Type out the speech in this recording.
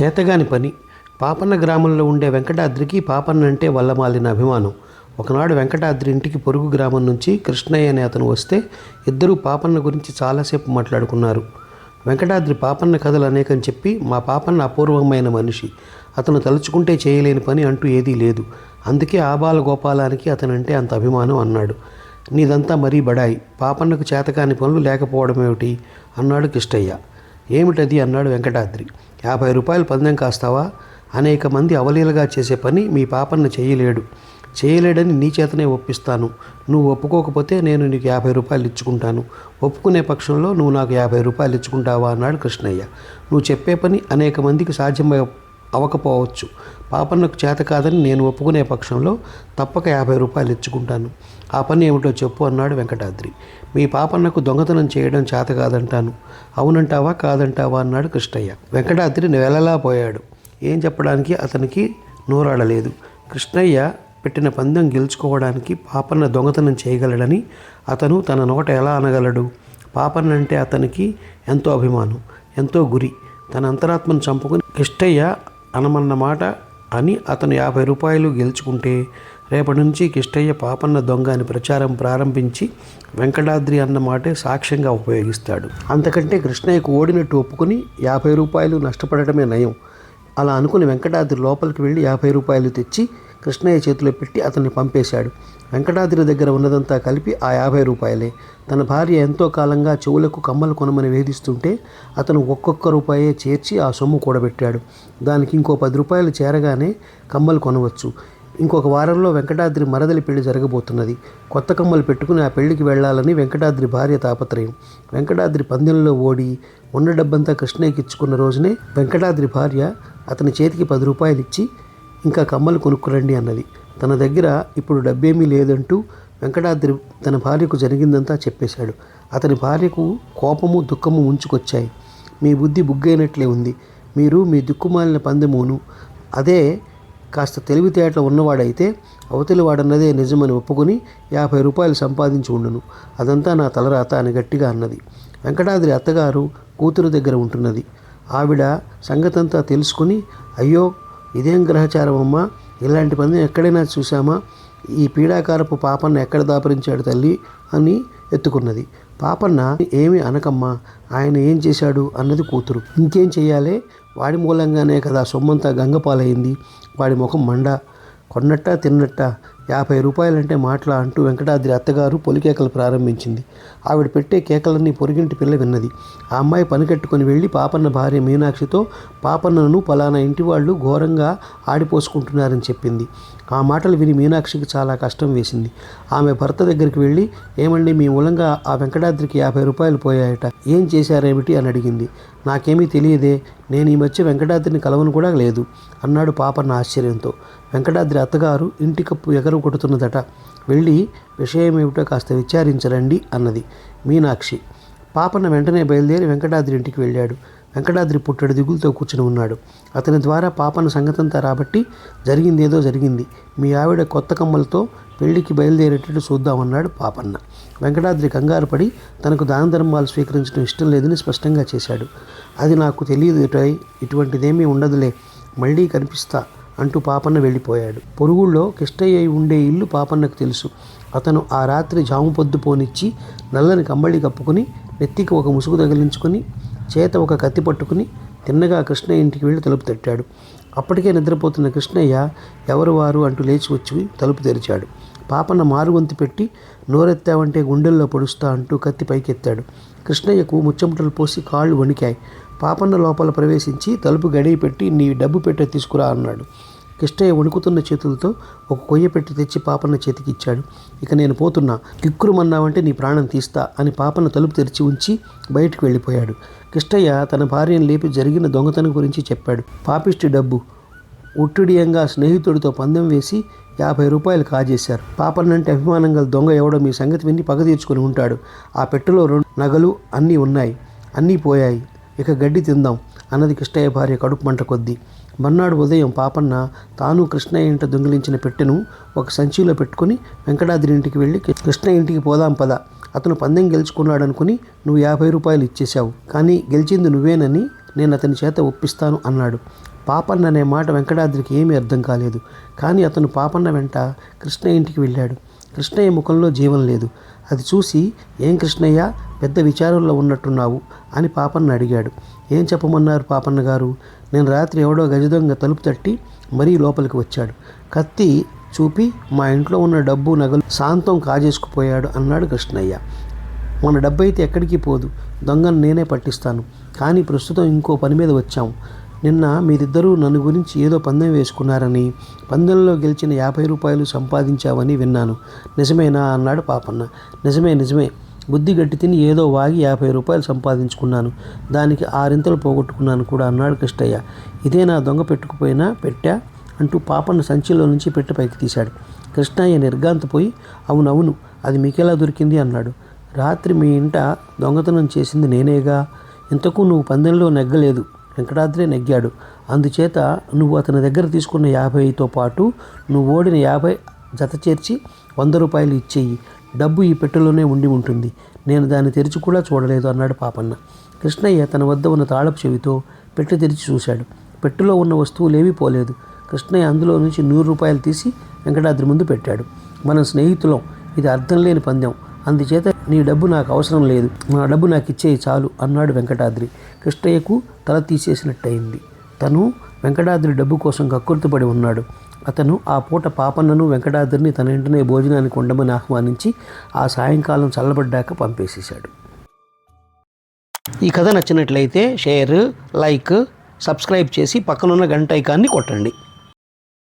చేతగాని పని. పాపన్న గ్రామంలో ఉండే వెంకటాద్రికి పాపన్న అంటే వల్లమాలిన అభిమానం. ఒకనాడు వెంకటాద్రి ఇంటికి పొరుగు గ్రామం నుంచి కృష్ణయ్య అనే అతను వస్తే ఇద్దరూ పాపన్న గురించి చాలాసేపు మాట్లాడుకున్నారు. వెంకటాద్రి పాపన్న కథలు అనేకం చెప్పి, మా పాపన్న అపూర్వమైన మనిషి, అతను తలుచుకుంటే చేయలేని పని అంటూ ఏదీ లేదు, అందుకే ఆబాల గోపాలానికి అతనంటే అంత అభిమానం అన్నాడు. నీదంతా మరీ బడాయి, పాపన్నకు చేతకాని పనులు లేకపోవడమేమిటి అన్నాడు కిష్టయ్య. ఏమిటది అన్నాడు వెంకటాద్రి. 50 రూపాయలు పందెం కాస్తావా? అనేక మంది అవలీలగా చేసే పని మీ పాపన్న చేయలేడని నీ చేతనే ఒప్పిస్తాను. నువ్వు ఒప్పుకోకపోతే నేను నీకు 50 రూపాయలు ఇచ్చుకుంటాను. ఒప్పుకునే పక్షంలో నువ్వు నాకు 50 రూపాయలు ఇచ్చుకుంటావా అన్నాడు కృష్ణయ్య. నువ్వు చెప్పే పని అనేక మందికి సాధ్యం అవ్వకపోవచ్చు. పాపన్నకు చేత కాదని నేను ఒప్పుకునే పక్షంలో తప్పక 50 రూపాయలు ఇచ్చుకుంటాను. ఆ పని ఏమిటో చెప్పు అన్నాడు వెంకటాద్రి. మీ పాపన్నకు దొంగతనం చేయడం చేత కాదంటాను. అవునంటావా కాదంటావా అన్నాడు కృష్ణయ్య. వెంకటాద్రి వెలలా పోయాడు. ఏం చెప్పడానికి అతనికి నోరాడలేదు. కృష్ణయ్య పెట్టిన పందెం గెలుచుకోవడానికి పాపన్న దొంగతనం చేయగలడని అతను తన నోట ఎలా అనగలడు? పాపన్న అంటే అతనికి ఎంతో అభిమానం, ఎంతో గురి. తన అంతరాత్మను చంపుకుని కిష్టయ్య అనమన్న మాట అని అతను 50 రూపాయలు గెలుచుకుంటే రేపటి నుంచి కిష్టయ్య పాపన్న దొంగ అని ప్రచారం ప్రారంభించి వెంకటాద్రి అన్న మాటే సాక్ష్యంగా ఉపయోగిస్తాడు. అంతకంటే కృష్ణయ్యకు ఓడినట్టు ఒప్పుకొని 50 రూపాయలు నష్టపడటమే నయం. అలా అనుకుని వెంకటాద్రి లోపలికి వెళ్ళి 50 రూపాయలు తెచ్చి కృష్ణయ్య చేతిలో పెట్టి అతన్ని పంపేశాడు. వెంకటాద్రి దగ్గర ఉన్నదంతా కలిపి ఆ 50 రూపాయలే. తన భార్య ఎంతో కాలంగా చెవులకు కమ్మలు కొనమని వేధిస్తుంటే అతను ఒక్కొక్క రూపాయే చేర్చి ఆ సొమ్ము కూడబెట్టాడు. దానికి ఇంకో 10 రూపాయలు చేరగానే కమ్మలు కొనవచ్చు. ఇంకొక వారంలో వెంకటాద్రి మరదలి పెళ్లి జరగబోతున్నది. కొత్త కమ్మలు పెట్టుకుని ఆ పెళ్లికి వెళ్లాలని వెంకటాద్రి భార్య తాపత్రయం. వెంకటాద్రి పందెంలో ఓడి ఉన్న డబ్బంతా కృష్ణయ్యకి ఇచ్చుకున్న రోజునే వెంకటాద్రి భార్య అతని చేతికి 10 రూపాయలు ఇచ్చి ఇంకా కమ్మలు కొనుక్కురండి అన్నది. తన దగ్గర ఇప్పుడు డబ్బేమీ లేదంటూ వెంకటాద్రి తన భార్యకు జరిగిందంతా చెప్పేశాడు. అతని భార్యకు కోపము దుఃఖము ముంచుకొచ్చాయి. మీ బుద్ధి బుగ్గైనట్లే ఉంది. మీరు మీ దిక్కుమాలిన పందెమును అదే కాస్త తెలివితేటలు ఉన్నవాడైతే అవతలి వాడన్నదే నిజమని ఒప్పుకొని 50 రూపాయలు సంపాదించి ఉండును. అదంతా నా తలరాత అని గట్టిగా అన్నది. వెంకటాద్రి అత్తగారు కూతురు దగ్గర ఉంటున్నది. ఆవిడ సంగతంతా తెలుసుకుని, అయ్యో ఇదేం గ్రహచారం అమ్మా, ఇలాంటి పందెం ఎక్కడైనా చూసామా? ఈ పీడాకారపు పాపన్న ఎక్కడ దాపరించాడు తల్లి అని ఎత్తుకున్నది. పాపన్న ఏమి అనకమ్మా, ఆయన ఏం చేశాడు అన్నది కూతురు. ఇంకేం చెయ్యాలే, వాడి మూలంగానే కదా సొమ్మంతా గంగపాలైంది. వాడి ముఖం మండ, కొన్నట్ట తిన్నట్ట. 50 రూపాయలంటే మాటలా అంటూ వెంకటాద్రి అత్తగారు పొలికేకలు ప్రారంభించింది. ఆవిడ పెట్టే కేకలన్నీ పొరిగింటి పిల్ల విన్నది. ఆ అమ్మాయి పనికట్టుకుని వెళ్ళి పాపన్న భార్య మీనాక్షితో పాపన్నను పలానా ఇంటి వాళ్ళు ఘోరంగా ఆడిపోసుకుంటున్నారని చెప్పింది. ఆ మాటలు విని మీనాక్షికి చాలా కష్టం వేసింది. ఆమె భర్త దగ్గరికి వెళ్ళి, ఏమండి మీ మూలంగా ఆ వెంకటాద్రికి 50 రూపాయలు పోయాయట, ఏం చేశారేమిటి అని అడిగింది. నాకేమీ తెలియదే, నేను ఈ మధ్య వెంకటాద్రిని కలవను కూడా లేదు అన్నాడు పాపన్న ఆశ్చర్యంతో. వెంకటాద్రి అత్తగారు ఇంటి కప్పు ఎగరు కొడుతున్నదట, వెళ్ళి విషయమేమిటో కాస్త విచారించరండి అన్నది మీనాక్షి. పాపన్న వెంటనే బయలుదేరి వెంకటాద్రి ఇంటికి వెళ్ళాడు. వెంకటాద్రి పుట్టడు దిగులతో కూర్చుని ఉన్నాడు. అతని ద్వారా పాపన్న సంగతంతా రాబట్టి జరిగిందేదో జరిగింది. మీ ఆవిడ కొత్త కమ్మలతో పెళ్లికి బయలుదేరేటట్టు చూద్దామన్నాడు పాపన్న. వెంకటాద్రి కంగారు పడి తనకు దాన ధర్మాలు స్వీకరించడం ఇష్టం లేదని స్పష్టంగా చేశాడు. అది నాకు తెలియదు, ఇటువంటిదేమీ ఉండదులే, మళ్ళీ కనిపిస్తా అంటూ పాపన్న వెళ్ళిపోయాడు. పొరుగుళ్ళో కిష్టయ్య ఉండే ఇల్లు పాపన్నకు తెలుసు. అతను ఆ రాత్రి జాము పొద్దు పోనిచ్చి నల్లని కమ్మళి కప్పుకుని నెత్తికి ఒక ముసుగు తగిలించుకొని చేత ఒక కత్తి పట్టుకుని తిన్నగా కృష్ణయ్య ఇంటికి వెళ్ళి తలుపు తట్టాడు. అప్పటికే నిద్రపోతున్న కృష్ణయ్య ఎవరు వారు అంటూ లేచి వచ్చి తలుపు తెరిచాడు. పాపన్న మారుగుంతి పెట్టి, నోరెత్తావంటే గుండెల్లో పొడుస్తా అంటూ కత్తి పైకెత్తాడు. కృష్ణయ్యకు ముచ్చెమటలు పోసి కాళ్ళు వణికాయి. పాపన్న లోపల ప్రవేశించి తలుపు గడియ పెట్టి, నీ డబ్బు పెట్టే తీసుకురా అన్నాడు. కిష్టయ్య వణుకుతున్న చేతులతో ఒక కొయ్య పెట్టి తెచ్చి పాపన్న చేతికి ఇచ్చాడు. ఇక నేను పోతున్నా, కిక్కురుమన్నావంటే నీ ప్రాణం తీస్తా అని పాపన్న తలుపు తెరిచి ఉంచి బయటికి వెళ్ళిపోయాడు. కిష్టయ్య తన భార్యను లేపి జరిగిన దొంగతనం గురించి చెప్పాడు. పాపిష్టి డబ్బు, ఒట్టిడియంగా స్నేహితుడితో పందెం వేసి 50 రూపాయలు కాజేశారు. పాపన్నంటే అభిమానం గల దొంగ ఎవడో మీ సంగతి విని పగ తీర్చుకుని ఉంటాడు. ఆ పెట్టెలో 2 నగలు అన్నీ ఉన్నాయి, అన్నీ పోయాయి, ఇక గడ్డి తిందాం అన్నది కిష్టయ్య భార్య కడుపు మంట కొద్దీ. మర్నాడు ఉదయం పాపన్న తాను కృష్ణయ్య ఇంట దొంగిలించిన పెట్టెను ఒక సంచిలో పెట్టుకుని వెంకటాద్రి ఇంటికి వెళ్ళి, కృష్ణయ్య ఇంటికి పోదాం పద, అతను పందెం గెలుచుకున్నాడనుకుని నువ్వు 50 రూపాయలు ఇచ్చేశావు, కానీ గెలిచింది నువ్వేనని నేను అతని చేత ఒప్పిస్తాను అన్నాడు. పాపన్న అనే మాట వెంకటాద్రికి ఏమీ అర్థం కాలేదు. కానీ అతను పాపన్న వెంట కృష్ణయ్య ఇంటికి వెళ్ళాడు. కృష్ణయ్య ముఖంలో జీవం లేదు. అది చూసి, ఏం కృష్ణయ్య, పెద్ద విచారంలో ఉన్నట్టున్నావు అని పాపన్న అడిగాడు. ఏం చెప్పమన్నారు పాపన్న గారు? నేను రాత్రి ఎవడో గజదొంగ తలుపు తట్టి మరీ లోపలికి వచ్చాడు. కత్తి చూపి మా ఇంట్లో ఉన్న డబ్బు నగలు శాంతం కాజేసుకుపోయాడు అన్నాడు కృష్ణయ్య. మన డబ్బు అయితే ఎక్కడికి పోదు, దొంగను నేనే పట్టిస్తాను. కానీ ప్రస్తుతం ఇంకో పని మీద వచ్చాము. నిన్న మీరిద్దరూ నన్ను గురించి ఏదో పందెం వేసుకున్నారని, పందెంలో గెలిచిన 50 రూపాయలు సంపాదించావని విన్నాను. నిజమేనా అన్నాడు పాపన్న. నిజమే, బుద్ధి గట్టి తిని ఏదో వాగి 50 రూపాయలు సంపాదించుకున్నాను. దానికి 6 పోగొట్టుకున్నాను కూడా అన్నాడు కృష్ణయ్య. ఇదే నా దొంగ పెట్టుకుపోయినా పెట్టా అంటూ పాపన్న సంచిలో నుంచి పెట్టి పైకి తీశాడు. కృష్ణయ్య నిర్ఘాంతపోయి, అవునవును, అది మీకెలా దొరికింది అన్నాడు. రాత్రి మీ ఇంట దొంగతనం చేసింది నేనేగా. ఇంతకు నువ్వు పందెంలో నెగ్గలేదు, వెంకటాద్రే నెగ్గాడు. అందుచేత నువ్వు అతని దగ్గర తీసుకున్న 50తో పాటు నువ్వు ఓడిన 50 జత చేర్చి 100 రూపాయలు ఇచ్చేయి. డబ్బు ఈ పెట్టెలోనే ఉండి ఉంటుంది. నేను దాన్ని తెరిచి కూడా చూడలేదు అన్నాడు పాపన్న. కృష్ణయ్య తన వద్ద ఉన్న తాళపు చెవితో పెట్టె తెరిచి చూశాడు. పెట్టెలో ఉన్న వస్తువులేమీ పోలేదు. కృష్ణయ్య అందులో నుంచి 100 రూపాయలు తీసి వెంకటాద్రి ముందు పెట్టాడు. మనం స్నేహితులం, ఇది అర్థం లేని పందెం. అందుచేత నీ డబ్బు నాకు అవసరం లేదు, నా డబ్బు నాకు ఇచ్చేయి చాలు అన్నాడు వెంకటాద్రి. కృష్ణయ్యకు తల తీసేసినట్టయింది. తను వెంకటాద్రి డబ్బు కోసం కక్కుర్తిపడి ఉన్నాడు. అతను ఆ పూట పాపన్నను వెంకటాద్రిని తన ఇంటినే భోజనానికి ఉండమని ఆహ్వానించి ఆ సాయంకాలం చల్లబడ్డాక పంపేసేశాడు. ఈ కథ నచ్చినట్లయితే షేర్, లైక్, సబ్స్క్రైబ్ చేసి పక్కనున్న గంట ఐకాన్ని కొట్టండి.